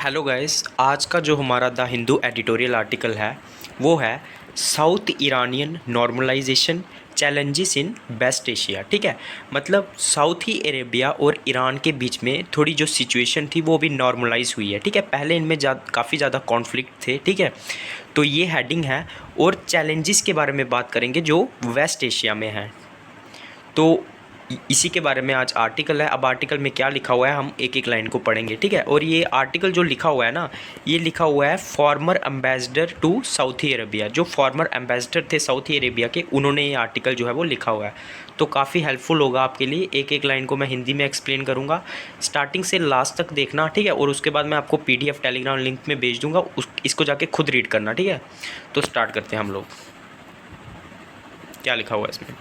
Hello guys, आज का जो हमारा द हिंदू एडिटोरियल आर्टिकल है वो है Saudi Iranian normalisation challenges in West Asia. ठीक है, मतलब साउथी अरेबिया और ईरान के बीच में थोड़ी जो सिचुएशन थी वो भी नॉर्मलाइज हुई है। ठीक है, पहले इनमें काफ़ी ज़्यादा कॉन्फ्लिक्ट थे। ठीक है, तो ये हेडिंग है और चैलेंजेस के बारे में बात करेंगे जो वेस्ट एशिया में हैं। तो इसी के बारे में आज आर्टिकल है। अब आर्टिकल में क्या लिखा हुआ है हम एक एक लाइन को पढ़ेंगे। ठीक है, और ये आर्टिकल जो लिखा हुआ है ना, ये लिखा हुआ है former ambassador to Saudi Arabia. जो फॉर्मर एम्बेसडर थे साउथी अरेबिया के, उन्होंने ये आर्टिकल जो है वो लिखा हुआ है। तो काफ़ी हेल्पफुल होगा आपके लिए। एक एक लाइन को मैं हिंदी में एक्सप्लेन करूँगा, स्टार्टिंग से लास्ट तक देखना। ठीक है, और उसके बाद मैं आपको PDF टेलीग्राम लिंक में भेज दूँगा, इसको जाके खुद रीड करना। ठीक है, तो स्टार्ट करते हैं हम लोग। क्या लिखा हुआ है इसमें?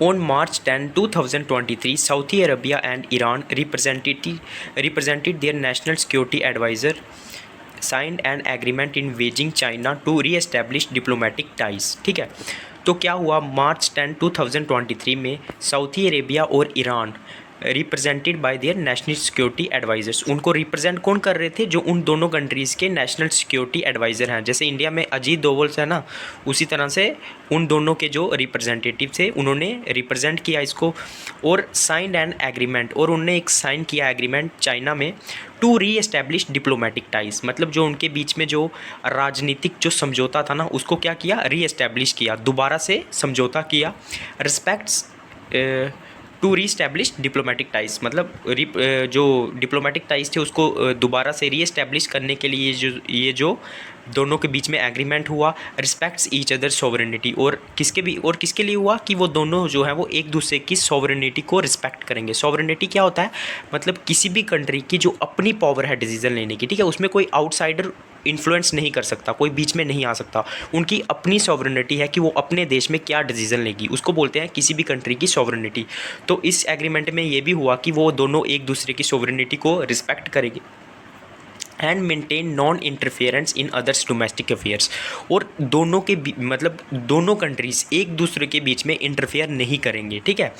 On March 10, 2023, Saudi Arabia and Iran represented their national security advisor signed an agreement in Beijing, China to re-establish diplomatic ties। ठीक है, तो क्या हुआ मार्च 10, 2023 में सऊदी अरेबिया और Iran represented by there national security advisers, उनको रिप्रेजेंट कौन कर रहे थे? जो उन दोनों कंट्रीज़ के नेशनल सिक्योरिटी एडवाइज़र हैं। जैसे इंडिया में अजीत डोवल है ना, उसी तरह से उन दोनों के जो रिप्रेजेंटेटिव थे उन्होंने रिप्रेजेंट किया इसको। और साइंड एन एग्रीमेंट, और उनने एक साइन किया एग्रीमेंट चाइना में to re-establish diplomatic ties, मतलब जो उनके बीच में जो राजनीतिक जो समझौता था ना, उसको क्या किया? री एस्टैब्लिश किया, दोबारा से समझौता किया। Respects to re-establish diplomatic ties, मतलब जो डिप्लोमेटिक टाइज थे उसको दोबारा से री एस्टैब्लिश करने के लिए ये जो दोनों के बीच में एग्रीमेंट हुआ। रिस्पेक्ट्स ईच अदर सॉवरेनिटी, और किसके लिए हुआ कि वो दोनों जो है वो एक दूसरे की सॉवरेनिटी को रिस्पेक्ट करेंगे। सॉवरेनिटी क्या होता है? मतलब किसी भी कंट्री की जो अपनी पावर है डिसीजन लेने की, ठीक है, उसमें कोई आउटसाइडर इन्फ्लुएंस नहीं कर सकता, कोई बीच में नहीं आ सकता। उनकी अपनी सॉवरेनिटी है कि वो अपने देश में क्या डिसीजन लेगी, उसको बोलते हैं किसी भी कंट्री की सॉवरेनिटी। तो इस एग्रीमेंट में ये भी हुआ कि वो दोनों एक दूसरे की सॉवरेनिटी को रिस्पेक्ट करेंगे and maintain non interference in others domestic affairs. और दोनों के मतलब दोनों कंट्रीज़ एक दूसरे के बीच में इंटरफेयर नहीं करेंगे। ठीक है,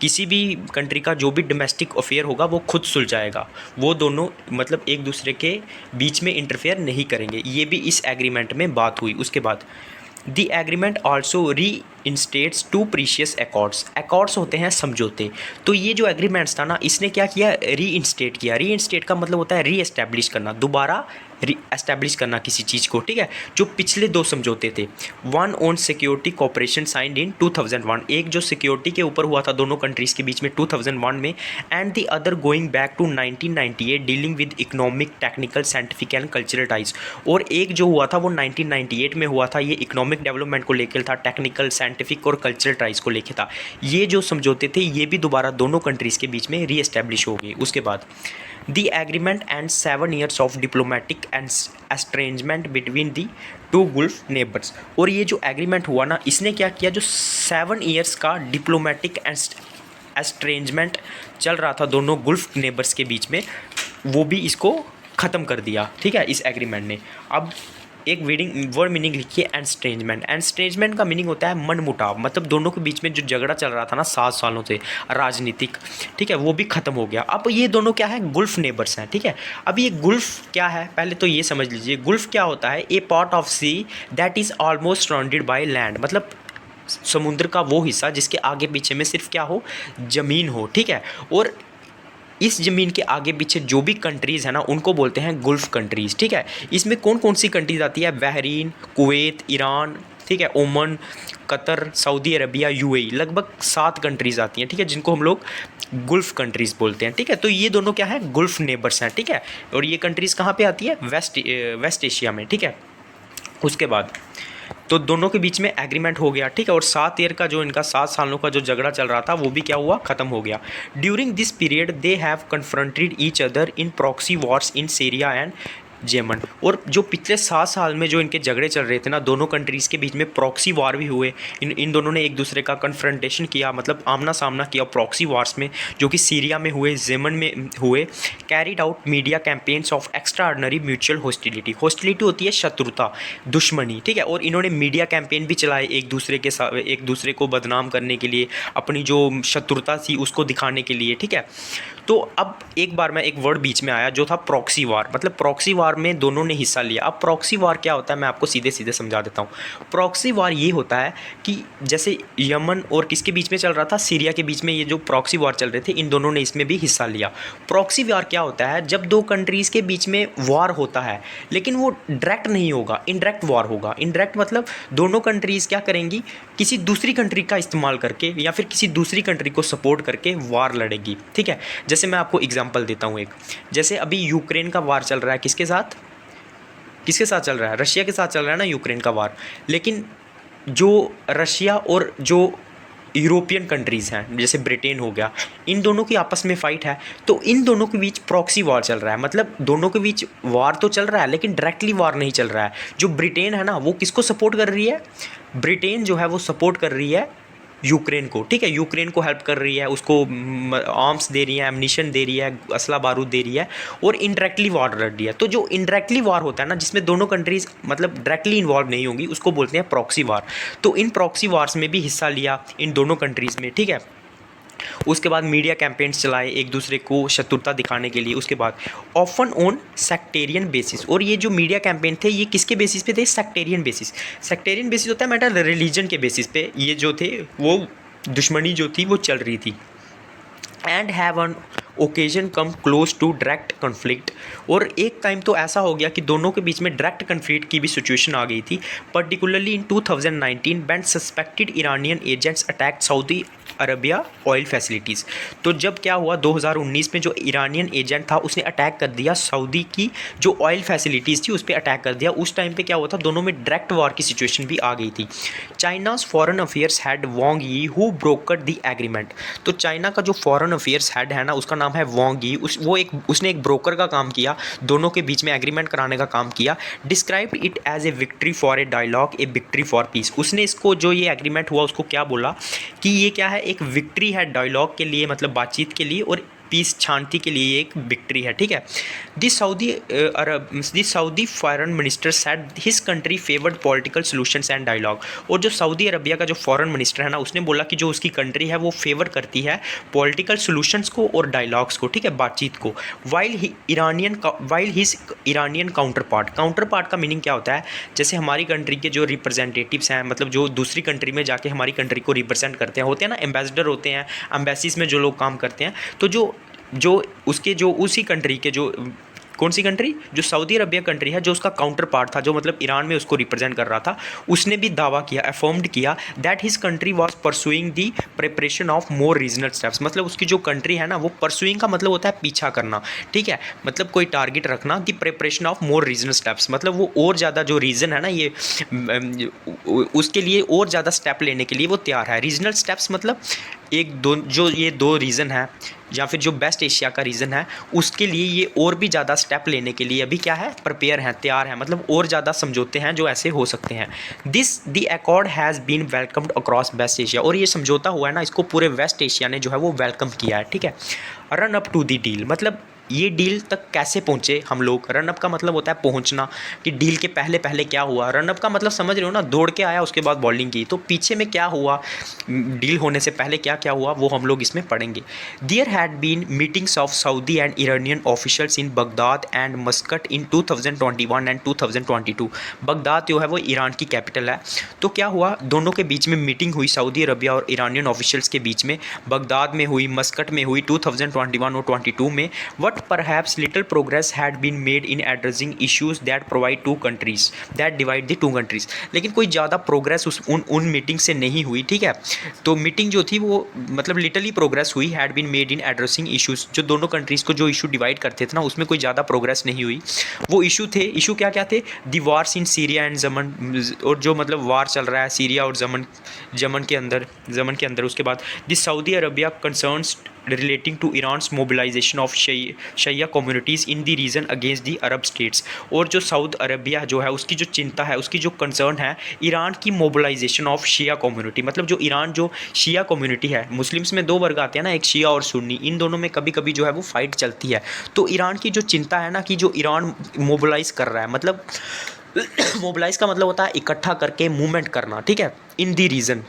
किसी भी कंट्री का जो भी डोमेस्टिक अफेयर होगा वो खुद सुलझाएगा, वो दोनों मतलब एक दूसरे के बीच में इंटरफेयर नहीं करेंगे। ये भी इस एग्रीमेंट में बात हुई। उसके बाद द एग्रीमेंट ऑल्सो री इंस्टेट्स टू प्रीशियस एकॉर्ड्स। एकॉर्ड्स होते हैं समझौते। तो ये जो एग्रीमेंट्स था ना, इसने क्या किया? री इंस्टेट किया। री इंस्टेट का मतलब होता है री एस्टैब्लिश करना, दोबारा री एस्टैब्लिश करना किसी चीज़ को। ठीक है, जो पिछले दो समझौते थे, one on security corporation signed in 2001, एक जो सिक्योरिटी के ऊपर हुआ था दोनों कंट्रीज़ के बीच में 2001 में, and the other going back to 1998 dealing with economic, technical, scientific and cultural ties. और एक जो हुआ था वो 1998 में हुआ था, ये इकोनॉमिक डेवलपमेंट को लेकर था, टेक्निकल, साइंटिफिक और कल्चरल टाइज को लेकर था। ये जो समझौते थे ये भी दोबारा दोनों कंट्रीज़ के बीच में री एस्टैब्लिश हो गए। उसके बाद the agreement end 7 years of diplomatic and estrangement between the two Gulf neighbours. और ये जो एग्रीमेंट हुआ ना, इसने क्या किया? जो 7 years का डिप्लोमेटिक एस्ट्रेंजमेंट चल रहा था दोनों गुल्फ नेबर्स के बीच में, वो भी इसको ख़त्म कर दिया। ठीक है, इस एग्रीमेंट ने। अब एक वर्ड मीनिंग लिखिए, एस्ट्रेंजमेंट। एस्ट्रेंजमेंट का मीनिंग होता है मनमुटाव, मतलब दोनों के बीच में जो झगड़ा चल रहा था ना 7 सालों से राजनीतिक, ठीक है, वो भी ख़त्म हो गया। अब ये दोनों क्या है? गुल्फ नेबर्स हैं। ठीक है, अब ये गुल्फ क्या है पहले तो ये समझ लीजिए। गुल्फ क्या होता है? A part of sea that is almost surrounded by land, मतलब समुद्र का वो हिस्सा जिसके आगे पीछे में सिर्फ क्या हो? ज़मीन हो। ठीक है, और इस ज़मीन के आगे पीछे जो भी कंट्रीज़ है ना, उनको बोलते हैं गुल्फ कंट्रीज़। ठीक है, इसमें कौन कौन सी कंट्रीज़ आती है? बहरीन, कुवैत, ईरान, ठीक है, Oman, Qatar, Saudi Arabia, UAE, लगभग 7 कंट्रीज़ आती हैं। ठीक है, जिनको हम लोग गुल्फ कंट्रीज़ बोलते हैं। ठीक है, तो ये दोनों क्या है? गुल्फ नेबर्स हैं। ठीक है, और ये कंट्रीज़ कहाँ पे आती है? वेस्ट एशिया में। ठीक है, उसके बाद तो दोनों के बीच में एग्रीमेंट हो गया। ठीक है, और 7 ईयर का जो इनका 7 सालों का जो झगड़ा चल रहा था वो भी क्या हुआ? ख़त्म हो गया। During this period they have confronted each other in proxy wars in Syria and Yemen. और जो पिछले 7 साल में जो इनके झगड़े चल रहे थे ना दोनों कंट्रीज़ के बीच में, प्रॉक्सी वार भी हुए। इन दोनों ने एक दूसरे का कन्फ्रंटेशन किया, मतलब आमना सामना किया प्रॉक्सी वार्स में, जो कि सीरिया में हुए, येमन में हुए। Carried out media campaigns of extra ordinary mutual hostility. Hostility होती है शत्रुता, दुश्मनी। ठीक है, और इन्होंने मीडिया कैंपेन भी चलाए एक दूसरे के साथ, एक दूसरे को बदनाम करने के लिए, अपनी जो शत्रुता थी उसको दिखाने के लिए। ठीक है, तो अब एक बार मैं एक वर्ड बीच में आया जो था प्रॉक्सी वार, मतलब प्रॉक्सी वार में दोनों ने हिस्सा लिया। अब प्रॉक्सी वार क्या होता है मैं आपको सीधे सीधे समझा देता हूँ। प्रॉक्सी वार ये होता है कि जैसे यमन और किसके बीच में चल रहा था, सीरिया के बीच में ये जो प्रॉक्सी वार चल रहे थे, इन दोनों ने इसमें भी हिस्सा लिया। प्रॉक्सी वार क्या होता है, जब दो कंट्रीज़ के बीच में वार होता है लेकिन वो डायरेक्ट नहीं होगा, इनडायरेक्ट वार होगा। इनडायरेक्ट मतलब दोनों कंट्रीज़ क्या करेंगी, किसी दूसरी कंट्री का इस्तेमाल करके या फिर किसी दूसरी कंट्री को सपोर्ट करके वार लड़ेगी, ठीक है। जैसे मैं आपको एग्जांपल देता हूँ एक, जैसे अभी यूक्रेन का वार चल रहा है, किसके साथ, किसके साथ चल रहा है, रशिया के साथ चल रहा है ना यूक्रेन का वार। लेकिन जो रशिया और जो यूरोपियन कंट्रीज़ हैं जैसे ब्रिटेन हो गया, इन दोनों की आपस में फ़ाइट है, तो इन दोनों के बीच प्रॉक्सी वार चल रहा है। मतलब दोनों के बीच वार तो चल रहा है लेकिन डायरेक्टली वार नहीं चल रहा है। जो ब्रिटेन है ना वो किसको सपोर्ट कर रही है, ब्रिटेन जो है वो सपोर्ट कर रही है यूक्रेन को, ठीक है, यूक्रेन को हेल्प कर रही है, उसको आर्म्स दे रही है, एमनिशन दे रही है, असला बारूद दे रही है और इनडायरेक्टली वार लड़ रही है। तो जो इनडायरेक्टली वार होता है ना, जिसमें दोनों कंट्रीज मतलब डायरेक्टली इन्वॉल्व नहीं होंगी, उसको बोलते हैं प्रॉक्सी वार। तो इन प्रॉक्सी वार्स में भी हिस्सा लिया इन दोनों कंट्रीज़ में, ठीक है। उसके बाद मीडिया कैंपेन्स चलाए एक दूसरे को शत्रुता दिखाने के लिए। उसके बाद ऑफन ऑन सेक्टेरियन बेसिस, और ये जो मीडिया कैंपेन थे ये किसके बेसिस पे थे, सेक्टेरियन बेसिस। सेक्टेरियन बेसिस होता है मैटर रिलीजन के बेसिस पे ये जो थे वो दुश्मनी जो थी वो चल रही थी। And have on occasion come close to direct conflict, और एक टाइम तो ऐसा हो गया कि दोनों के बीच में डायरेक्ट कन्फ्लिक्ट की भी सिचुएशन आ गई थी। Particularly in 2019 when suspected Iranian agents attack Saudi Arabia oil facilities. तो जब क्या हुआ 2019 में जो ईरानियन एजेंट था उसने अटैक कर दिया सऊदी की जो ऑयल फैसिलिटीज़ थी उस पर अटैक कर दिया। उस टाइम पे क्या हुआ था, दोनों में डायरेक्ट वॉर की सिचुएशन भी आ गई थी। चाइनाज फॉरेन अफेयर्स हेड वांग यी हु ब्रोकर्ड द एग्रीमेंट। तो चाइना का जो फॉरेन अफेयर्स हेड है ना उसका नाम है वांग यी। उसने एक ब्रोकर का काम किया, दोनों के बीच में एग्रीमेंट कराने का काम किया। Described it as a victory for a dialogue, a victory for peace. उसने इसको जो ये एग्रीमेंट हुआ उसको क्या बोला कि ये क्या है, एक विक्ट्री है डायलॉग के लिए, मतलब बातचीत के लिए, और पीस शांति के लिए एक विक्ट्री है, ठीक है। This Saudi foreign minister said his country favoured political solutions and dialogue. और जो सऊदी अरबिया का जो फॉरेन मिनिस्टर है ना उसने बोला कि जो उसकी कंट्री है वो फेवर करती है पॉलिटिकल सॉल्यूशंस को और डायलॉग्स को, ठीक है, बातचीत को। While his Iranian counter part का मीनिंग क्या होता है, जैसे हमारी कंट्री के जो रिप्रेजेंटेटिव्स हैं, मतलब जो दूसरी कंट्री में जाके हमारी कंट्री को रिप्रेजेंट करते हैं, होते हैं ना, एम्बेसडर होते हैं, एम्बेसीज में जो लोग काम करते हैं। तो जो उसके जो उसी कंट्री के जो कौन सी कंट्री, जो सऊदी अरबिया कंट्री है, जो उसका काउंटर पार्ट था, जो मतलब ईरान में उसको रिप्रेजेंट कर रहा था, उसने भी दावा किया, अफर्म्ड किया that his country was pursuing the preparation of more regional steps. मतलब उसकी जो कंट्री है ना वो परसुइंग का मतलब होता है पीछा करना, ठीक है, मतलब कोई टारगेट रखना, the preparation of more regional steps, मतलब वो और ज़्यादा जो रीजन है ना ये उसके लिए और ज़्यादा स्टेप लेने के लिए वो तैयार है। रीजनल स्टेप्स मतलब एक दो, जो ये दो रीज़न है या फिर जो बेस्ट एशिया का रीज़न है उसके लिए ये और भी ज़्यादा स्टेप लेने के लिए अभी क्या है, प्रिपेयर हैं, तैयार हैं, मतलब और ज़्यादा समझौते हैं जो ऐसे हो सकते हैं। The accord has been welcomed across West Asia, और ये समझौता हुआ है ना इसको पूरे वेस्ट एशिया ने जो है वो वेलकम किया है, ठीक है। Run up to the deal, मतलब ये डील तक कैसे पहुँचे हम लोग। रन अप का मतलब होता है पहुँचना, कि डील के पहले पहले क्या हुआ। रन अप का मतलब समझ रहे हो ना, दौड़ के आया उसके बाद बॉलिंग की, तो पीछे में क्या हुआ, डील होने से पहले क्या क्या हुआ वो हम लोग इसमें पढ़ेंगे। There had been meetings of Saudi and Iranian officials in Baghdad and Muscat in 2021 and 2022। Baghdad जो है वो ईरान की कैपिटल है। तो क्या हुआ, दोनों के बीच में मीटिंग हुई सऊदी अरबिया और ईरानियन ऑफिशियल्स के बीच में, बगदाद में हुई, मस्कट में हुई 2021 और 22 में। What perhaps little progress had been made in addressing issues that divide the two countries। लेकिन कोई ज़्यादा प्रोग्रेस उन मीटिंग से नहीं हुई, ठीक है। तो मीटिंग जो थी वो मतलब लिटली प्रोग्रेस हुई, had been made in addressing issues, जो दोनों कंट्रीज़ को जो इशू डिवाइड करते थे ना उसमें कोई ज़्यादा प्रोग्रेस नहीं हुई। वो इशू क्या क्या थे, दी वार्स इन सीरिया एंड जमन, और जो मतलब वार चल रहा है सीरिया और जमन के अंदर। उसके बाद the Saudi Arabia concerns relating to Iran's mobilization of Shia communities in the region against the Arab states। और जो सऊदी अरबिया जो है उसकी जो चिंता है, उसकी जो कंसर्न है ईरान की मोबिलाइजेशन ऑफ शिया कम्युनिटी, मतलब जो ईरान जो शिया कम्युनिटी है, मुस्लिम्स में दो वर्ग आते हैं ना, एक शिया और सुन्नी, इन दोनों में कभी कभी जो है वो फाइट चलती है। तो ईरान की जो चिंता है ना कि जो ईरान मोबिलाइज कर रहा है, मतलब मोबिलाइज का मतलब होता है इकट्ठा करके मूवमेंट करना, ठीक है, इन दी रीजन,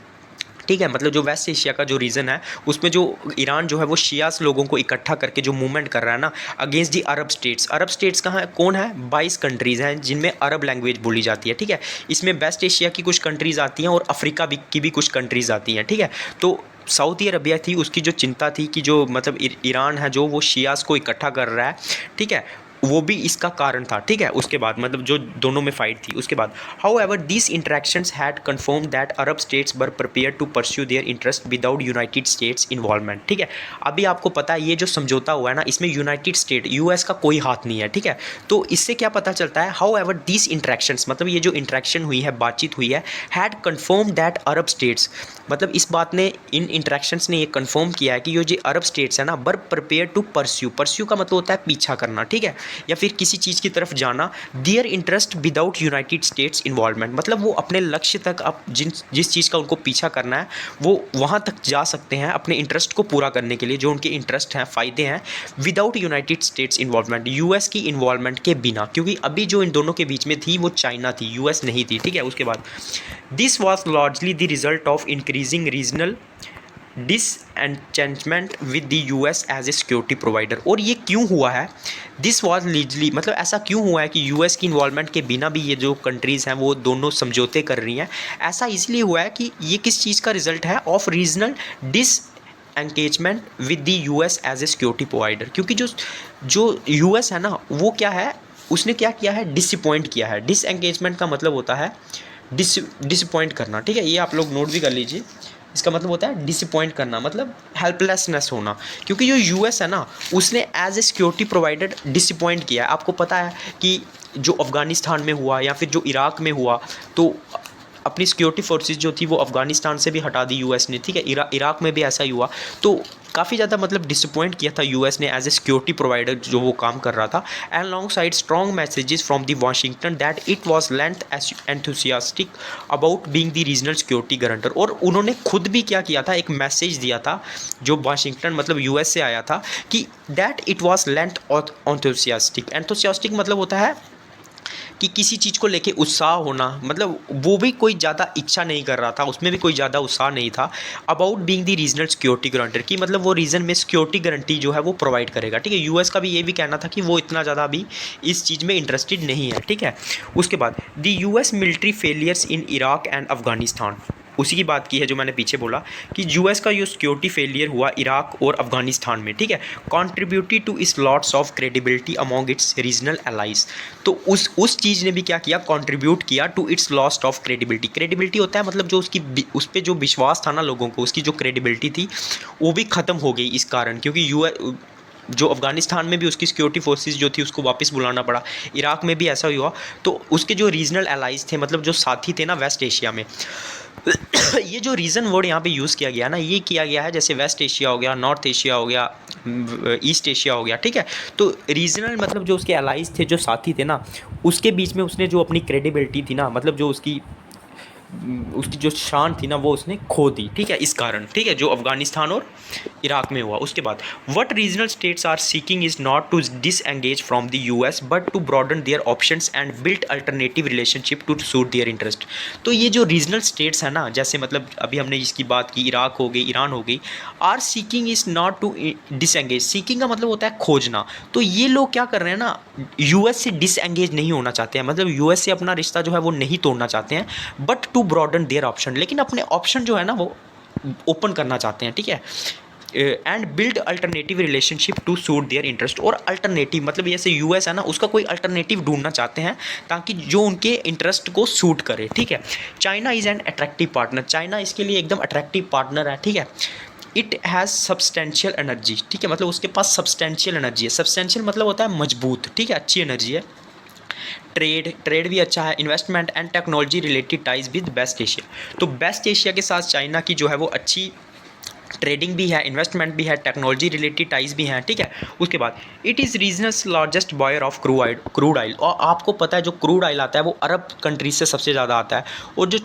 ठीक है। मतलब जो वेस्ट एशिया का जो रीजन है उसमें जो ईरान जो है वो शियास लोगों को इकट्ठा करके जो मूवमेंट कर रहा है ना against the Arab states. Arab states कहाँ है, कौन है, 22 कंट्रीज़ हैं जिनमें अरब लैंग्वेज बोली जाती है, ठीक है। इसमें वेस्ट एशिया की कुछ कंट्रीज़ आती हैं और अफ्रीका की भी कुछ कंट्रीज़ आती हैं, ठीक है। तो सऊदी अरबिया थी, उसकी जो चिंता थी कि जो मतलब ईरान है जो वो शियास को इकट्ठा कर रहा है, ठीक है, वो भी इसका कारण था, ठीक है। उसके बाद मतलब जो दोनों में फाइट थी उसके बाद however this interactions had confirmed that Arab states were prepared to pursue their interest without United States involvement, ठीक है। अभी आपको पता है ये जो समझौता हुआ है ना इसमें यूनाइटेड स्टेट यूएस का कोई हाथ नहीं है, ठीक है। तो इससे क्या पता चलता है, हाउएवर दिस इंटरेक्शंस मतलब ये जो इंटरेक्शन हुई है, बातचीत हुई है, had confirmed that Arab states, मतलब इस बात ने, इन इंटरेक्शंस ने ये कन्फर्म किया है कि ये जो अरब स्टेट्स है ना वर प्रिपेयर टू परस्यू का मतलब होता है पीछा करना, ठीक है, या फिर किसी चीज़ की तरफ जाना, there interest without United States involvement, मतलब वो अपने लक्ष्य तक अब जिस चीज़ का उनको पीछा करना है वो वहाँ तक जा सकते हैं अपने इंटरेस्ट को पूरा करने के लिए, जो उनके इंटरेस्ट हैं, फ़ायदे हैं, without United States involvement, US की इन्वॉल्वमेंट के बिना, क्योंकि अभी जो इन दोनों के बीच में थी वो चाइना थी, यूएस नहीं थी, ठीक है। उसके बाद this was largely the result of increasing regional disenchantment with the US as a security provider. और ये क्यों हुआ है, दिस वॉज लीजली मतलब ऐसा क्यों हुआ है कि यूएस की इन्वॉल्वमेंट के बिना भी ये जो कंट्रीज़ हैं वो दोनों समझौते कर रही हैं, ऐसा इसलिए हुआ है कि ये किस चीज़ का रिजल्ट है, of regional engagement with the US as a security provider, क्योंकि जो यूएस है ना वो क्या है, उसने क्या किया है, डिसअपॉइंट किया है। डिसएंगेजमेंट का मतलब होता है डिसअपॉइंट करना, ठीक है, ये आप लोग नोट भी कर लीजिए। इसका मतलब होता है डिसअपॉइंट करना, मतलब हेल्पलेसनेस होना, क्योंकि जो यूएस है ना उसने as a security provider disappoint किया है। आपको पता है कि जो अफ़गानिस्तान में हुआ या फिर जो इराक में हुआ, तो अपनी सिक्योरिटी फोर्सेस जो थी वो अफ़गानिस्तान से भी हटा दी यूएस ने, ठीक है। इराक में भी ऐसा ही हुआ, तो काफ़ी ज़्यादा मतलब डिसअपॉइंट किया था यूएस ने एज ए सिक्योरिटी प्रोवाइडर जो वो काम कर रहा था। And long side strong messages from the Washington that it was length enthusiastic about being the regional security guarantor. और उन्होंने खुद भी क्या किया था, एक मैसेज दिया था जो वाशिंगटन मतलब यूएस से आया था कि that it was length enthusiastic. Enthusiastic मतलब होता है कि किसी चीज़ को लेके उत्साह होना, मतलब वो भी कोई ज़्यादा इच्छा नहीं कर रहा था, उसमें भी कोई ज़्यादा उत्साह नहीं था। About being the regional security guarantor की मतलब वो रीजन में सिक्योरिटी गारंटी जो है वो प्रोवाइड करेगा, ठीक है। यूएस का भी ये भी कहना था कि वो इतना ज़्यादा अभी इस चीज़ में इंटरेस्टेड नहीं है, ठीक है। उसके बाद the US military failures in Iraq and Afghanistan, उसी की बात की है जो मैंने पीछे बोला कि यूएस का जो सिक्योरिटी फेलियर हुआ इराक और अफगानिस्तान में, ठीक है, contributed to its lots of credibility among its regional allies. तो उस चीज़ ने भी क्या किया, कंट्रीब्यूट किया to its lost of credibility. Credibility होता है मतलब जो उसकी उस पर जो विश्वास था ना लोगों को, उसकी जो क्रेडिबिलिटी थी वो भी ख़त्म हो गई इस कारण, क्योंकि जो अफ़गानिस्तान में भी उसकी सिक्योरिटी फोर्सेस जो थी उसको वापस बुलाना पड़ा, इराक में भी ऐसा ही हुआ। तो उसके जो रीजनल एलाइज थे मतलब जो साथी थे ना वेस्ट एशिया में ये जो रीज़न वर्ड यहाँ पे यूज़ किया गया ना, ये किया गया है जैसे वेस्ट एशिया हो गया, नॉर्थ एशिया हो गया, ईस्ट एशिया हो गया, ठीक है। तो रीजनल मतलब जो उसके एलाइज थे, जो साथी थे ना, उसके बीच में उसने जो अपनी क्रेडिबिलिटी थी ना, मतलब जो उसकी जो शान थी ना वो उसने खो दी, ठीक है, इस कारण, ठीक है, जो अफगानिस्तान और इराक में हुआ। उसके बाद what regional states are seeking is not to disengage from the US but to broaden their options and build alternative relationship to suit their interest. तो ये जो रीजनल स्टेट्स है ना, जैसे मतलब अभी हमने इसकी बात की, इराक हो गई, ईरान हो गई, are seeking is not to disengage. Seeking का मतलब होता है खोजना। तो ये लोग क्या कर रहे हैं ना, यूएस से डिसएंगेज नहीं होना चाहते हैं, मतलब यूएस से अपना रिश्ता जो है वो नहीं तोड़ना चाहते हैं, but to broaden their option, लेकिन अपने ऑप्शन जो है ना वो ओपन करना चाहते हैं, ठीक है। And build alternative relationship to suit their interest. और अल्टरनेटिव मतलब जैसे यूएस है ना, उसका कोई अल्टरनेटिव ढूंढना चाहते हैं ताकि जो उनके इंटरेस्ट को सूट करे, ठीक है। China is an attractive partner, China इसके लिए एकदम अट्रैक्टिव पार्टनर है, ठीक है। इट हैज़ सब्सटेंशियल एनर्जी, ठीक है, मतलब उसके पास सब्सटेंशियल एनर्जी है। सब्सटेंशियल मतलब होता है मजबूत, ठीक है, अच्छी एनर्जी है। ट्रेड भी अच्छा है, investment and technology related ties with West Asia. तो वेस्ट एशिया के साथ चाइना की जो है वो अच्छी ट्रेडिंग भी है, इन्वेस्टमेंट भी है, टेक्नोलॉजी रिलेटेड टाइज भी हैं, ठीक है। उसके बाद it is region's largest buyer of crude oil. और आपको पता है जो क्रूड ऑयल आता है वो अरब कंट्रीज से सबसे ज़्यादा आता है। और जो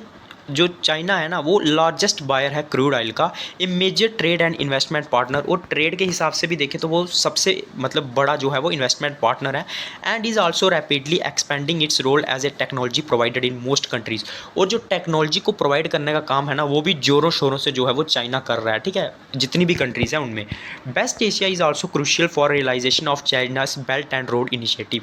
जो चाइना है ना वो लार्जेस्ट बायर है क्रूड ऑयल का, a major trade and investment partner, और ट्रेड के हिसाब से भी देखें तो वो सबसे मतलब बड़ा जो है वो इन्वेस्टमेंट पार्टनर है, and is also rapidly expanding its role as a technology provider in most countries. और जो टेक्नोलॉजी को प्रोवाइड करने का काम है ना वो भी जोरों शोरों से जो है वो चाइना कर रहा है, ठीक है, जितनी भी कंट्रीज़ हैं उनमें। West Asia is also crucial for realization of China's Belt and Road Initiative.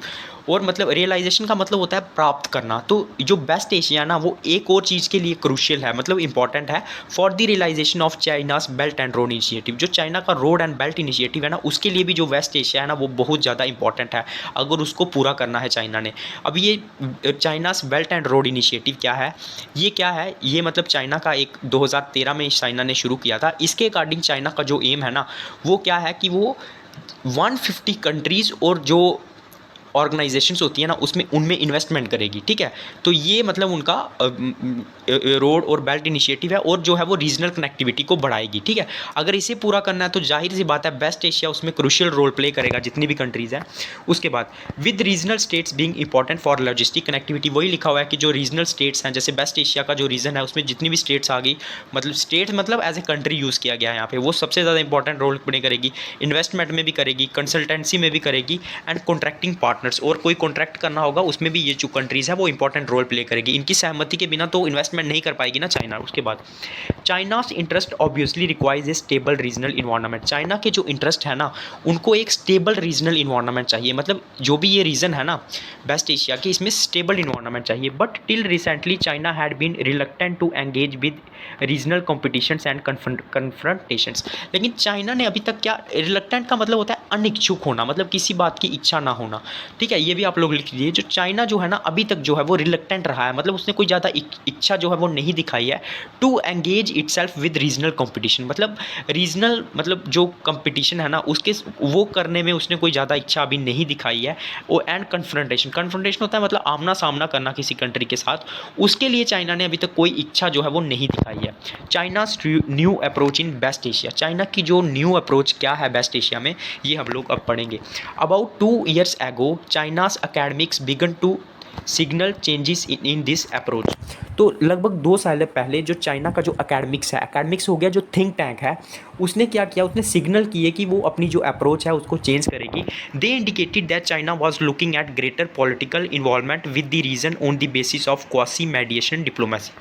और मतलब रियलाइजेशन का मतलब होता है प्राप्त करना, तो जो वेस्ट एशिया ना वो एक और चीज़ के लिए क्रूशियल है, मतलब इंपॉर्टेंट है, for the realization of China's Belt and Road Initiative. जो चाइना का रोड एंड बेल्ट इनिशिएटिव है ना उसके लिए भी जो वेस्ट एशिया है ना वो बहुत ज़्यादा इंपॉर्टेंट है, अगर उसको पूरा करना है चाइना ने। अब ये China's Belt and Road initiative क्या है, ये क्या है, ये मतलब चाइना का एक 2013 में चाइना ने शुरू किया था। इसके अकॉर्डिंग चाइना का जो एम है ना वो क्या है कि वो 150 कंट्रीज़ और जो ऑर्गेनाइजेशंस होती है ना उसमें उनमें इन्वेस्टमेंट करेगी, ठीक है। तो ये मतलब उनका रोड और बेल्ट इनिशिएटिव है, और जो है वो रीजनल कनेक्टिविटी को बढ़ाएगी, ठीक है। अगर इसे पूरा करना है तो जाहिर सी बात है वेस्ट एशिया उसमें क्रूशियल रोल प्ले करेगा, जितनी भी कंट्रीज़ हैं। उसके बाद with regional states being important for logistic connectivity, वही लिखा हुआ है कि जो रीजनल स्टेट्स हैं, जैसे वेस्ट एशिया का जो रीजन है उसमें जितनी भी स्टेट्स आ गई, मतलब स्टेट्स मतलब एज ए कंट्री यूज़ किया गया है यहाँ पे, वो सबसे ज़्यादा इंपॉर्टेंट रोल प्ले करेगी, इन्वेस्टमेंट में भी करेगी, कंसल्टेंसी में भी करेगी, एंड कॉन्ट्रैक्टिंग पार्टनर्स, और कोई कॉन्ट्रैक्ट करना होगा उसमें भी ये जो कंट्रीज़ है वो इंपॉर्टेंट रोल प्ले करेगी। इनकी सहमति के बिना तो इन्वेस्टमेंट नहीं कर पाएगी ना चाइना। उसके बाद China's interest obviously requires a stable regional environment. China के जो इंटरेस्ट है ना उनको एक स्टेबल रीजनल इन्वायरमेंट चाहिए, मतलब जो भी ये रीजन है ना वेस्ट एशिया की, इसमें स्टेबल इन्वायरमेंट चाहिए। But till recently China had been reluctant to engage with regional competitions and confrontations. लेकिन चाइना ने अभी तक क्या, रिलक्टेंट का मतलब होता है अनिच्छुक होना, मतलब किसी बात की इच्छा ना होना, ठीक है, ये भी आप लोग लिख लीजिए। जो चाइना जो है ना अभी तक जो है वो रिलक्टेंट रहा है, मतलब उसने कोई ज़्यादा इच्छा जो है वो नहीं दिखाई है to engage itself with regional competition, मतलब रीजनल मतलब जो कंपटीशन है ना उसके वो करने में उसने कोई ज़्यादा इच्छा अभी नहीं दिखाई है। वो एंड कन्फ्रंटेशन होता है मतलब आमना सामना करना किसी कंट्री के साथ, उसके लिए चाइना ने अभी तक कोई इच्छा जो है वो नहीं दिखाई है। China's new approach in West Asia, China की जो न्यू अप्रोच क्या है वेस्ट एशिया में, ये हम लोग अब पढ़ेंगे। About 2 years ago China's academics began to signal changes in this approach. तो लगभग 2 साल पहले जो चाइना का जो एकेडमिक्स है, एकेडमिक्स हो गया जो थिंक टैंक है, उसने क्या किया, उसने सिग्नल किए कि वो अपनी जो अप्रोच है उसको चेंज करेगी। They indicated that China was looking at greater political involvement with the region on the basis of quasi mediation diplomacy.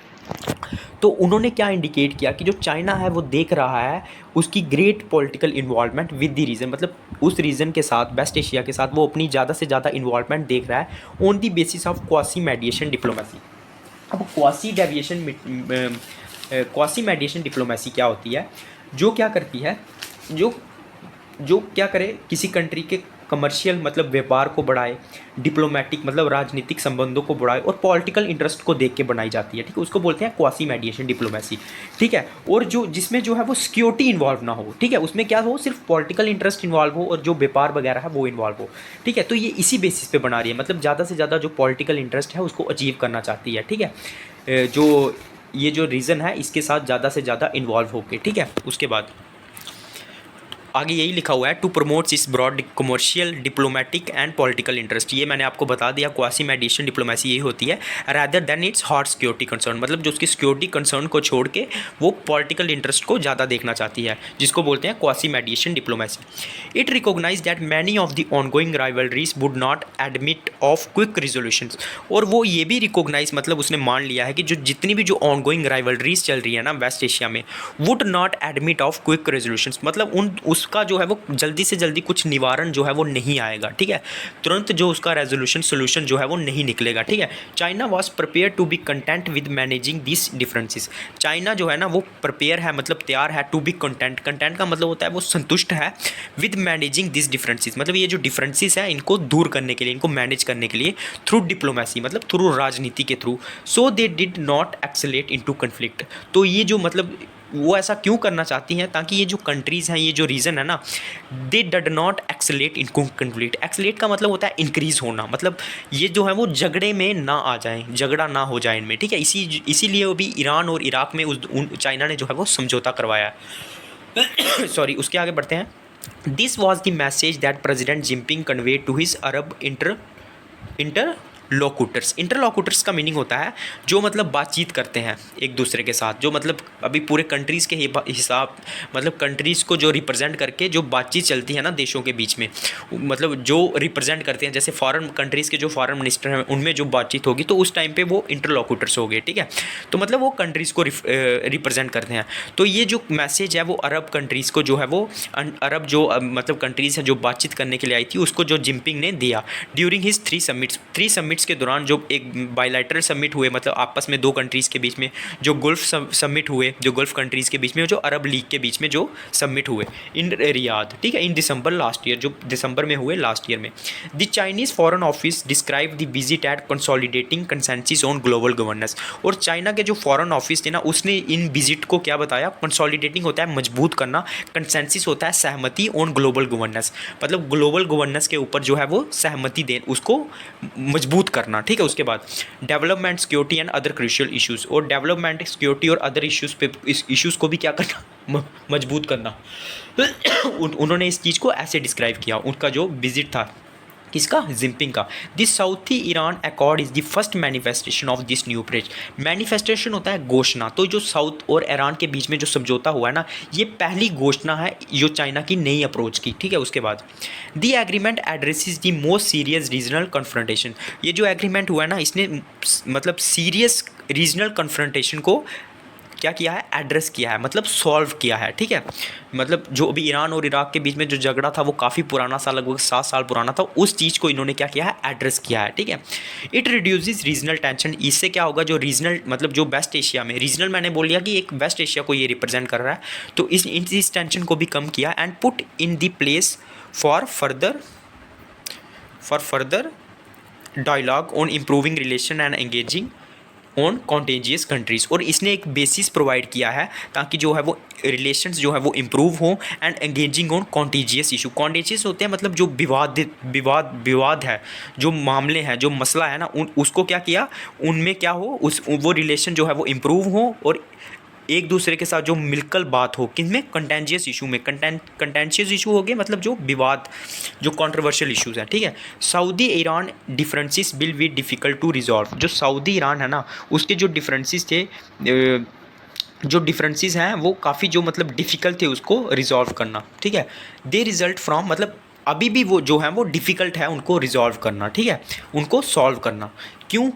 तो उन्होंने क्या इंडिकेट किया कि जो चाइना है वो देख रहा है उसकी great political involvement with the region, मतलब उस रीजन के साथ वेस्ट एशिया के साथ वो अपनी ज़्यादा से ज़्यादा इन्वॉल्वमेंट देख रहा है on the basis of quasi mediation diplomacy. अब क्वासी मेडिएशन डिप्लोमेसी क्या होती है, जो क्या करती है, जो जो क्या करे, किसी कंट्री के कमर्शियल मतलब व्यापार को बढ़ाए, डिप्लोमेटिक मतलब राजनीतिक संबंधों को बढ़ाए, और पॉलिटिकल इंटरेस्ट को देख के बनाई जाती है, ठीक है, उसको बोलते हैं क्वासी मेडिएशन डिप्लोमेसी, ठीक है। और जो जिसमें जो है वो सिक्योरिटी इन्वॉल्व ना हो, ठीक है, उसमें क्या हो, सिर्फ पॉलिटिकल इंटरेस्ट इन्वॉल्व हो और जो व्यापार वगैरह है वो इन्वॉल्व हो, ठीक है। तो ये इसी बेसिस पे बना रही है, मतलब ज़्यादा से ज़्यादा जो पॉलिटिकल इंटरेस्ट है उसको अचीव करना चाहती है, ठीक है, जो ये जो रीज़न है इसके साथ ज़्यादा से ज़्यादा इन्वॉल्व होके, ठीक है। उसके बाद आगे यही लिखा हुआ है, to promotes its broad commercial diplomatic and political interest. ये मैंने आपको बता दिया, क्वासी मेडिएशन डिप्लोमेसी यही होती है, rather than it's hot security concern, मतलब जो उसकी सिक्योरिटी कंसर्न को छोड़ के वो पॉलिटिकल इंटरेस्ट को ज़्यादा देखना चाहती है, जिसको बोलते हैं quasi mediation diplomacy. It recognise that many of the ongoing rivalries would not admit of quick resolutions, और वो ये भी रिकॉग्नाइज मतलब उसने मान लिया है कि जो जितनी भी जो ऑनगोइंग राइवलरीज चल रही है ना वेस्ट एशिया में, would not admit of quick resolutions, मतलब उसका जो है वो जल्दी से जल्दी कुछ निवारण जो है वो नहीं आएगा, ठीक है, तुरंत जो उसका रेजोल्यूशन सोल्यूशन जो है वो नहीं निकलेगा, ठीक है। China was prepare to be content with managing this differences, China जो है ना वो प्रिपेयर है मतलब तैयार है, टू बी कंटेंट, कंटेंट का मतलब होता है वो संतुष्ट है, विद मैनेजिंग दिस डिफरेंसेस, मतलब ये जो डिफरेंसेस है इनको दूर करने के लिए, इनको मैनेज करने के लिए थ्रू डिप्लोमेसी, मतलब थ्रू राजनीति के through. So they did not excel at into conflict, तो ये जो मतलब वो ऐसा क्यों करना चाहती हैं, ताकि ये जो कंट्रीज़ हैं, ये जो रीजन है ना, they did not escalate in conflict. Escalate का मतलब होता है इंक्रीज़ होना, मतलब ये जो है वो झगड़े में ना आ जाएं, झगड़ा ना हो जाए इनमें, ठीक है। इसीलिए अभी ईरान और इराक में चाइना ने जो है वो समझौता करवाया है। सॉरी, उसके आगे बढ़ते हैं। This was the message that president Jinping conveyed to his Arab inter interlocutors. Interlocutors का मीनिंग होता है जो मतलब बातचीत करते हैं एक दूसरे के साथ, जो मतलब अभी पूरे कंट्रीज़ के हिसाब मतलब कंट्रीज़ को जो रिप्रेजेंट करके जो बातचीत चलती है ना देशों के बीच में, मतलब जो रिप्रेजेंट करते हैं, जैसे फॉरेन कंट्रीज़ के जो फॉरेन मिनिस्टर हैं उनमें जो बातचीत होगी तो उस टाइम पे वो इंटरलॉकुटर्स हो गए, ठीक है। तो मतलब वो कंट्रीज़ को रिप्रेजेंट करते हैं। तो ये जो मैसेज है वो अरब कंट्रीज़ को जो है वो अरब जो मतलब कंट्रीज़ है जो बातचीत करने के लिए आई थी उसको जो जिनपिंग ने दिया ड्यूरिंग हिज 3 समिट्स के दौरान, जो एक बायलैटरल समिट हुए मतलब आपस में 2 कंट्रीज़ के बीच में, जो गल्फ समिट हुए जो गल्फ कंट्रीज़ के बीच में, जो अरब लीग के बीच में जो समिट हुए इन रियाद, ठीक है, इन दिसंबर लास्ट ईयर, जो दिसंबर में हुए लास्ट ईयर में। The Chinese foreign office describe the visit at consolidating consensus on global governance. और चाइना के जो फॉरेन ऑफिस थे ना उसने इन विजिट को क्या बताया, कंसोलिडेटिंग होता है मजबूत करना, कंसेंसस होता है सहमति ऑन ग्लोबल गवर्नेंस, मतलब ग्लोबल गवर्नेंस के ऊपर जो है वो सहमति दे उसको मजबूत करना, ठीक है। उसके बाद development security and other crucial issues, और डेवलपमेंट सिक्योरिटी और अदर इश्यूज़ पे इस इश्यूज़ को भी क्या करना, मजबूत करना। उन्होंने इस चीज़ को ऐसे डिस्क्राइब किया उनका जो विजिट था किसका, जिनपिंग का। This Southee Iran accord is the first manifestation of this new bridge. Manifestation होता है घोषणा, तो जो साउथ और ईरान के बीच में जो समझौता हुआ है ना ये पहली घोषणा है जो चाइना की नई अप्रोच की, ठीक है। उसके बाद the agreement addresses the most serious regional confrontation. ये जो एग्रीमेंट हुआ है ना इसने मतलब सीरियस रीजनल कन्फ्रंटेशन को क्या किया है, एड्रेस किया है, मतलब सॉल्व किया है, ठीक है। मतलब जो अभी ईरान और इराक के बीच में जो झगड़ा था वो काफ़ी पुराना सा, लगभग 7 साल पुराना था, उस चीज़ को इन्होंने क्या किया है, एड्रेस किया है, ठीक है। It reduces regional tension. इससे क्या होगा, जो रीजनल मतलब जो वेस्ट एशिया में, रीजनल मैंने बोल लिया कि एक वेस्ट एशिया को ये रिप्रेजेंट कर रहा है, तो इस टेंशन को भी कम किया and put in the place for further dialogue on improving relation and engaging on contagious countries. और इसने एक बेसिस प्रोवाइड किया है ताकि जो है वो रिलेशंस जो है वो इम्प्रूव हो and engaging on contagious issue. Contagious होते हैं मतलब जो विवाद है, जो मामले हैं, जो मसला है ना उसको क्या किया, उनमें क्या हो, वो रिलेशन जो है वो इम्प्रूव हो और एक दूसरे के साथ जो मिलकर बात हो, किनमें, कंटेंजियस इशू में। कंटेंशियस इशू हो गए मतलब जो विवाद, जो कंट्रोवर्शियल इश्यूज़ हैं, ठीक है। Saudi Iran differences will be difficult to resolve. जो सऊदी ईरान है ना उसके जो डिफरेंसेस थे, जो डिफरेंसेस हैं वो काफ़ी जो मतलब डिफ़िकल्ट थे उसको रिजॉल्व करना, ठीक है। दे रिजल्ट फ्रॉम मतलब अभी भी वो जो है वो डिफ़िकल्ट है उनको रिजॉल्व करना, ठीक है, उनको सॉल्व करना। क्यों?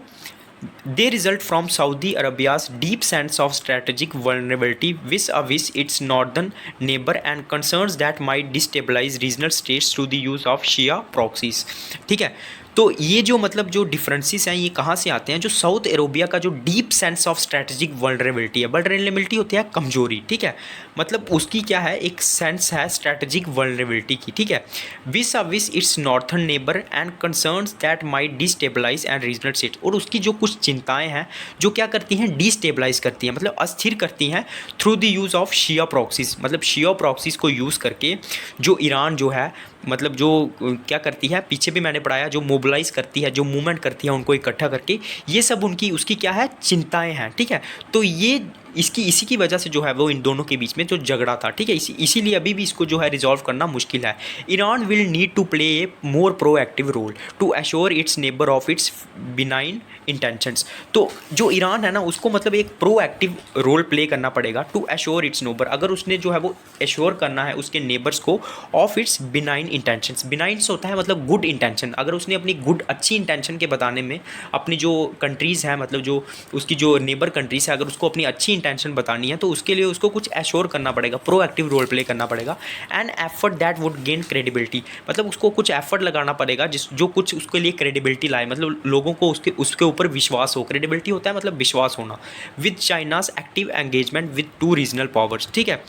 They result from Saudi Arabia's deep sense of strategic vulnerability vis-a-vis its northern neighbor and concerns that might destabilize regional states through the use of Shia proxies। ठीक है, तो ये जो मतलब जो डिफरेंसेस हैं ये कहाँ से आते हैं, जो साउथ अरेबिया का जो deep sense of strategic vulnerability है, वल्नरेबिलिटी होती है कमजोरी, ठीक है, मतलब उसकी क्या है, एक सेंस है स्ट्रेटेजिक वल्नरेबिलिटी की, ठीक है। विस it's northern neighbour and concerns that might destabilise and regional states. और उसकी जो कुछ चिंताएं हैं जो क्या करती हैं, डिस्टेबलाइज करती हैं, मतलब अस्थिर करती हैं through the use of Shia proxies. मतलब शिया प्रॉक्सीज को यूज़ करके जो ईरान जो है मतलब जो क्या करती है, पीछे भी मैंने पढ़ाया, जो मोबिलाइज़ करती है, जो मूवमेंट करती है उनको इकट्ठा करके, ये सब उनकी उसकी क्या है, चिंताएं हैं, ठीक है। तो ये इसी की वजह से जो है वो इन दोनों के बीच में जो झगड़ा था, ठीक है, इसीलिए अभी भी इसको जो है रिजॉल्व करना मुश्किल है। Iran will need to play a more proactive role to assure its neighbour of its benign intentions. तो जो ईरान है ना उसको मतलब एक प्रोएक्टिव रोल प्ले करना पड़ेगा टू एश्योर इट्स नेबर, अगर उसने जो है वो एश्योर करना है उसके नेबर्स को ऑफ इट्स बिनाइन इंटेंशंस। बिनाइंस होता है मतलब गुड इंटेंशन, अगर उसने अपनी गुड अच्छी इंटेंशन के बताने में अपनी जो कंट्रीज़ हैं मतलब जो उसकी जो नेबर कंट्रीज़ है, अगर उसको अपनी अच्छी इंटेंशन बतानी है तो उसके लिए उसको कुछ एश्योर करना पड़ेगा, प्रोएक्टिव रोल प्ले करना पड़ेगा। And effort that would gain credibility, मतलब उसको कुछ एफर्ट लगाना पड़ेगा जो कुछ उसके लिए क्रेडिबिलिटी लाए, मतलब लोगों को उसके ऊपर विश्वास हो। क्रेडिबिलिटी होता है मतलब विश्वास होना। With China's active engagement with 2 regional powers, ठीक है।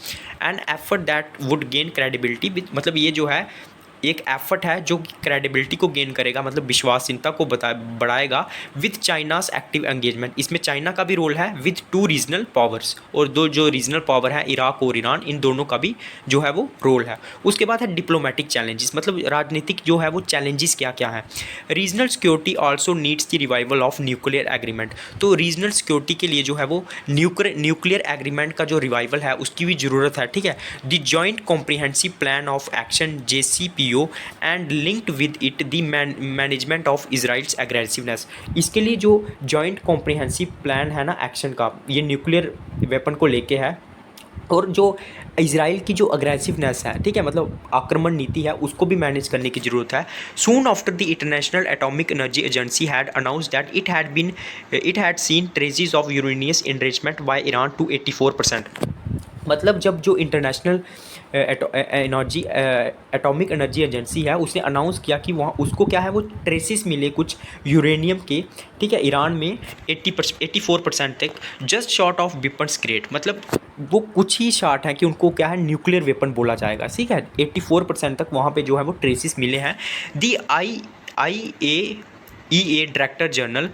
And effort that would gain credibility with, मतलब ये जो है एक एफर्ट है जो क्रेडिबिलिटी को गेन करेगा, मतलब विश्वसनीयता को बढ़ाएगा। विद चाइनाज एक्टिव एंगेजमेंट, इसमें चाइना का भी रोल है, विद 2 रीजनल पावर्स, और दो जो रीजनल पावर है इराक और ईरान, इन दोनों का भी जो है वो रोल है। उसके बाद है डिप्लोमेटिक चैलेंजेस, मतलब राजनीतिक जो है वो चैलेंजेस क्या क्या हैं। Regional security also needs the revival of nuclear agreement, तो रीजनल सिक्योरिटी के लिए जो है वो न्यूक्लियर एग्रीमेंट का जो रिवाइवल है उसकी भी ज़रूरत है, ठीक है। The joint comprehensive plan of action JCPOA JCPOA and linked with it the management of Israel's aggressiveness. इसके लिए जो जॉइंट कॉम्प्रिहेंसिव प्लान है ना एक्शन का, ये न्यूक्लियर वेपन को लेके है, और जो इजराइल की जो अग्रेसिवनेस है, ठीक है, मतलब आक्रमण नीति है, उसको भी मैनेज करने की ज़रूरत है। Soon after the International Atomic Energy Agency had announce that it had seen traces of uranium enrichment by Iran to 84%। मतलब जब जो इंटरनेशनल एटॉमिक एनर्जी एजेंसी है, उसने अनाउंस किया कि वहाँ उसको क्या है, वो ट्रेसेस मिले कुछ यूरेनियम के, ठीक है, ईरान में 84% तक, just short of weapons grade. मतलब वो कुछ ही शार्ट है कि उनको क्या है, न्यूक्लियर वेपन बोला जाएगा, ठीक है। 84% तक वहाँ पे जो है वो ट्रेसेस मिले हैं। The IAEA director general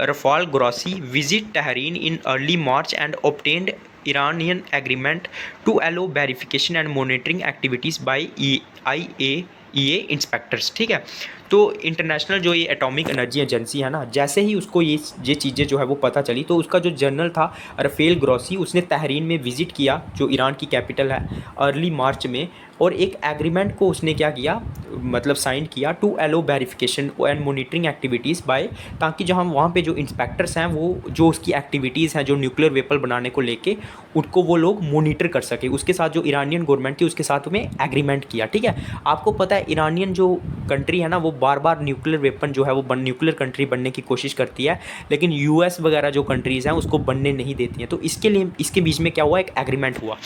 Rafael Grossi visit Tehran in early March and obtained Iranian agreement to allow verification and monitoring activities by IAEA inspectors, ठीक है। तो इंटरनेशनल जो ये एटॉमिक एनर्जी एजेंसी है ना, जैसे ही उसको ये चीज़ें जो है वो पता चली, तो उसका जो जनरल था रफेल ग्रॉसी, उसने तहरीन में विज़िट किया, जो ईरान की कैपिटल है, अर्ली मार्च में, और एक एग्रीमेंट को उसने क्या किया, मतलब साइन किया, to allow verification and monitoring activities by, ताकि जो हम वहाँ पे जो इंस्पेक्टर्स हैं, वो जो उसकी एक्टिविटीज़ हैं जो न्यूक्लियर वेपन बनाने को लेके, उनको वो लोग मोनिटर कर सके। उसके साथ जो ईरानियन गवर्नमेंट थी, उसके साथ में एग्रीमेंट किया, ठीक है। आपको पता है ईरानियन जो कंट्री है ना, वो बार बार न्यूक्लियर वेपन जो है वो न्यूक्लियर कंट्री बनने की कोशिश करती है, लेकिन US वगैरह जो कंट्रीज़ हैं उसको बनने नहीं देती हैं। तो इसके लिए इसके बीच में क्या हुआ, एक एग्रीमेंट हुआ।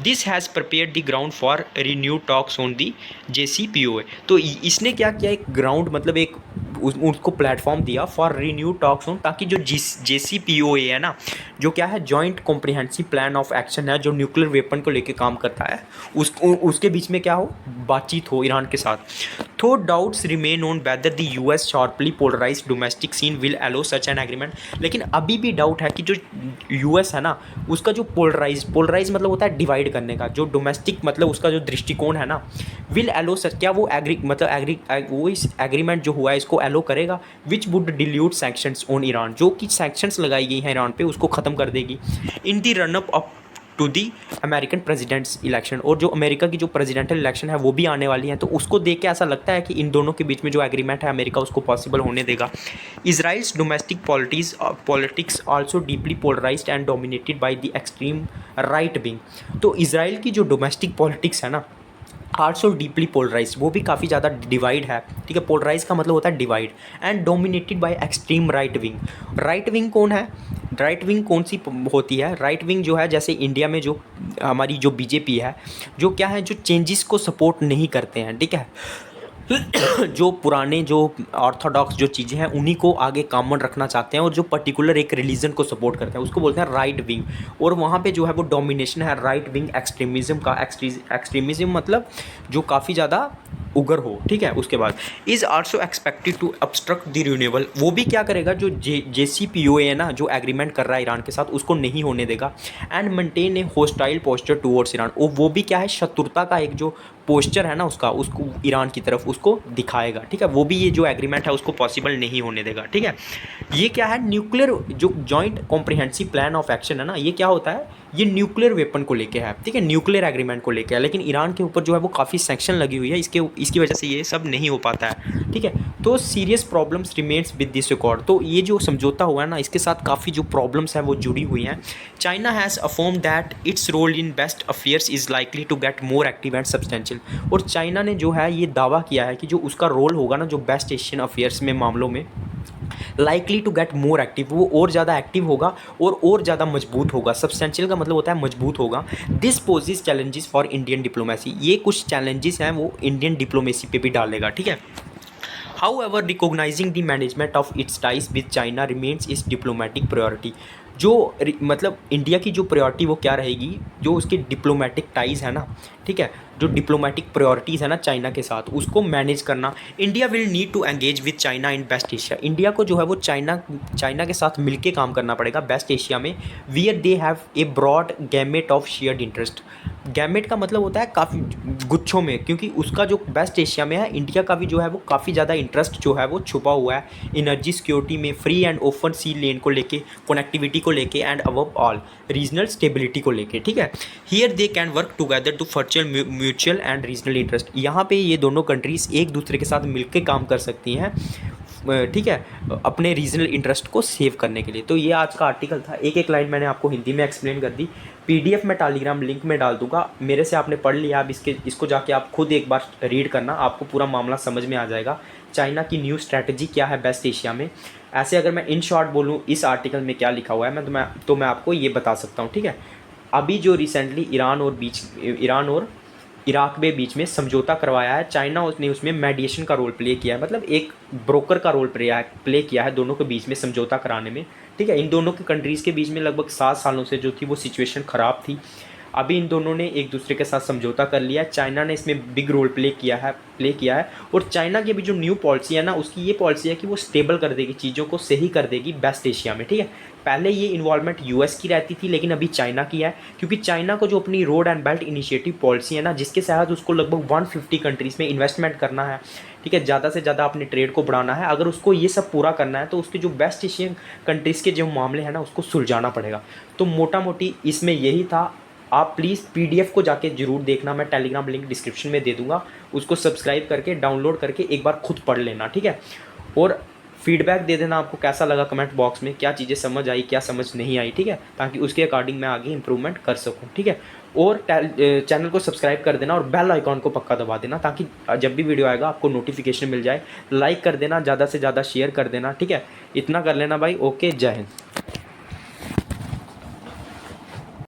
This has prepared the ground for new talks on the JCPOA। तो इसने क्या किया, एक ग्राउंड, मतलब एक उसको प्लेटफॉर्म दिया फॉर रिन्यू टॉक्स ऑन, ताकि जो JCPOA है ना, जो क्या है, joint comprehensive plan of action है, जो न्यूक्लियर वेपन को लेके काम करता है, उसके बीच में क्या हो, बातचीत हो ईरान के साथ। तो doubts remain on whether the US sharply polarised domestic scene will allow such an agreement. लेकिन अभी भी डाउट है कि जो US है ना, उसका जो पोलराइज मतलब होता है डिवाइड करने का, जो डोमेस्टिक मतलब उसका जो दृष्टिकोण है ना, विल एलो सच, क्या वो वो इस एग्रीमेंट जो हुआ है इसको एलो करेगा, which would dilute sanctions on Iran, जो कि सैक्शंस लगाई गई हैं ईरान पे, उसको ख़त्म कर देगी। In the run up up to the American president's election, और जो अमेरिका की जो प्रेसिडेंटल इलेक्शन है वो भी आने वाली है, तो उसको देख के ऐसा लगता है कि इन दोनों के बीच में जो एग्रीमेंट है, अमेरिका उसको पॉसिबल होने देगा। Israel's domestic politics also deeply polarised and dominated by the extreme right wing. तो इसराइल की जो डोमेस्टिक पॉलिटिक्स है ना, आल्सो डीपली पोलराइज, वो भी काफ़ी ज़्यादा डिवाइड है, ठीक है। पोलराइज का मतलब होता है divide, and dominated bye extreme right wing. Right wing कौन है, राइट विंग कौन सी होती है, राइट विंग जो है, जैसे इंडिया में जो हमारी जो BJP है, जो क्या है, जो चेंजेस को सपोर्ट नहीं करते हैं, ठीक है। जो पुराने जो ऑर्थोडॉक्स जो चीज़ें हैं उन्हीं को आगे कॉमन रखना चाहते हैं, और जो पर्टिकुलर एक रिलीजन को सपोर्ट करते हैं उसको बोलते हैं राइट विंग। और वहाँ पे जो है वो डोमिनेशन है राइट विंग एक्सट्रीमिज़म का। एक्सट्रीमिज़म मतलब जो काफ़ी ज़्यादा उग्र हो, ठीक है। उसके बाद is also expected to obstruct the renewable, वो भी क्या करेगा, जो JCPOA है ना, जो एग्रीमेंट कर रहा है ईरान के साथ, उसको नहीं होने देगा। And maintain A hostile posture towards Iran, वो भी क्या है, शत्रुता का एक जो पोस्चर है ना उसको ईरान की तरफ उसको दिखाएगा, ठीक है। वो भी ये जो एग्रीमेंट है उसको पॉसिबल नहीं होने देगा, ठीक है। ये क्या है, न्यूक्लियर जो joint comprehensive plan of action है ना, ये क्या होता है, ये न्यूक्लियर वेपन को लेके है, ठीक है, न्यूक्लियर एग्रीमेंट को लेके है। लेकिन ईरान के ऊपर जो है वो काफ़ी सैंक्शन लगी हुई है, इसकी वजह से ये सब नहीं हो पाता है, ठीक है। तो serious problems remains with this record, तो ये जो समझौता हुआ है ना, इसके साथ काफ़ी जो प्रॉब्लम्स हैं वो जुड़ी हुई हैं। China has affirmed that its role in West affairs is likely to get more active and substantial, और चाइना ने जो है ये दावा किया है कि जो उसका रोल होगा ना, जो बेस्ट एशियन अफेयर्स में मामलों में, likely to get more active, वो और ज़्यादा एक्टिव होगा और ज़्यादा मजबूत होगा। सब्सटेंशियल का मतलब होता है मजबूत होगा। This poses challenges for Indian diplomacy, ये कुछ चैलेंजेस हैं वो इंडियन डिप्लोमेसी पे भी डालेगा, ठीक है। However, recognizing the management of its ties with China remains its diplomatic priority। जो मतलब इंडिया की जो प्रायोरिटी वो क्या रहेगी, जो उसकी डिप्लोमेटिक टाइज़ है ना, ठीक है, जो डिप्लोमेटिक प्रायोरिटीज़ है ना चाइना के साथ, उसको मैनेज करना। India will need to engage with China in West Asia, India को जो है वो चाइना के साथ मिलके काम करना पड़ेगा बेस्ट एशिया में, where they have a broad gamut of shared interest. Gamut का मतलब होता है काफ़ी गुच्छों में, क्योंकि उसका जो बेस्ट एशिया में है, इंडिया का भी जो है वो काफ़ी ज़्यादा इंटरेस्ट जो है वो छुपा हुआ है एनर्जी सिक्योरिटी में, free and open sea lane को लेके, कनेक्टिविटी को लेके, and above all regional stability को लेके, ठीक है। Here they can work together to further mutual and regional interest. यहाँ पे ये दोनों कंट्रीज़ एक दूसरे के साथ मिलकर काम कर सकती हैं, ठीक है, अपने रीजनल इंटरेस्ट को सेव करने के लिए। तो ये आज का आर्टिकल था, एक एक लाइन मैंने आपको हिंदी में एक्सप्लेन कर दी। पीडीएफ में टेलीग्राम लिंक में डाल दूंगा, मेरे से आपने पढ़ लिया, अब इसको जाके आप खुद एक बार रीड करना, आपको पूरा मामला समझ में आ जाएगा। चाइना की न्यू स्ट्रैटेजी क्या है वेस्ट एशिया में, ऐसे अगर मैं इन शॉर्ट बोलूँ इस आर्टिकल में क्या लिखा हुआ है मैं आपको ये बता सकता हूँ, ठीक है। अभी जो रिसेंटली ईरान और इराक के बीच में समझौता करवाया है, चाइना उसने उसमें मेडिएशन का रोल प्ले किया है, मतलब एक ब्रोकर का रोल प्ले किया है दोनों के बीच में समझौता कराने में, ठीक है। इन दोनों के कंट्रीज़ के बीच में लगभग 7 सालों से जो थी वो सिचुएशन ख़राब थी। अभी इन दोनों ने एक दूसरे के साथ समझौता कर लिया है, चाइना ने इसमें बिग रोल प्ले किया है। और चाइना की अभी जो न्यू पॉलिसी है ना, उसकी ये पॉलिसी है कि वो स्टेबल कर देगी, चीज़ों को सही कर देगी वेस्ट एशिया में, ठीक है। पहले ये इन्वॉल्वमेंट यूएस की रहती थी, लेकिन अभी चाइना की है, क्योंकि चाइना को जो अपनी road and belt initiative policy है ना, जिसके तहत उसको लगभग 150 कंट्रीज़ में इन्वेस्टमेंट करना है, ठीक है, ज़्यादा से ज़्यादा अपने ट्रेड को बढ़ाना है। अगर उसको ये सब पूरा करना है तो उसके जो वेस्ट एशियन कंट्रीज़ के जो मामले हैं ना, उसको सुलझाना पड़ेगा। तो मोटा मोटी इसमें यही था। आप प्लीज़ पीडीएफ को जाके ज़रूर देखना, मैं टेलीग्राम लिंक डिस्क्रिप्शन में दे दूंगा, उसको सब्सक्राइब करके डाउनलोड करके एक बार खुद पढ़ लेना, ठीक है। और फीडबैक दे देना आपको कैसा लगा कमेंट बॉक्स में, क्या चीज़ें समझ आई, क्या समझ नहीं आई, ठीक है, ताकि उसके अकॉर्डिंग मैं आगे इंप्रूवमेंट कर सकूं, ठीक है। और चैनल को सब्सक्राइब कर देना और बेल आइकॉन को पक्का दबा देना, ताकि जब भी वीडियो आएगा आपको नोटिफिकेशन मिल जाए। लाइक कर देना, ज़्यादा से ज़्यादा शेयर कर देना, ठीक है। इतना कर लेना भाई। ओके, जय हिंद।